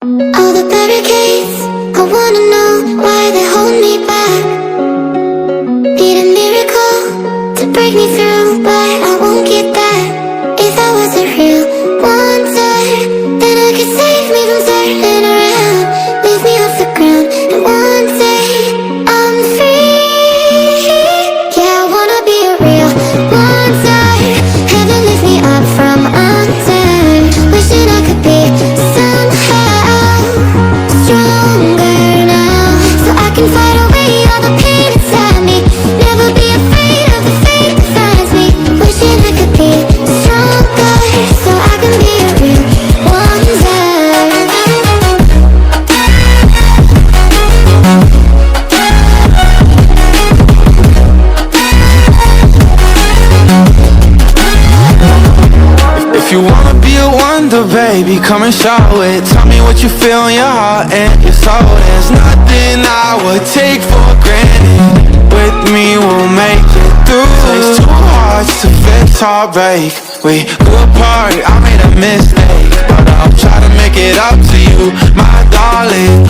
All the barricades, I wanna know why they hold me back. Need a miracle to break me through, but I won't get that. If I was a real wonder, then I could save me from turning around. Lift me off the ground, and one day I'm free. Yeah, I wanna be a real wonder. Heaven lift me up from under. Wishing I could be somehow stronger now, so I can fight away all the pain inside me. Never be afraid of the fate that finds me. Wishing I could be stronger, so I can be a real wonder. If you wanna be a wonder, baby, come and show it. Tell me what you feel in your heart and your soul. There's nothing I would take for granted. With me, we'll make it through. Takes two hearts to fix heartbreak. We grew apart, I made a mistake, but I'll try to make it up to you, my darling.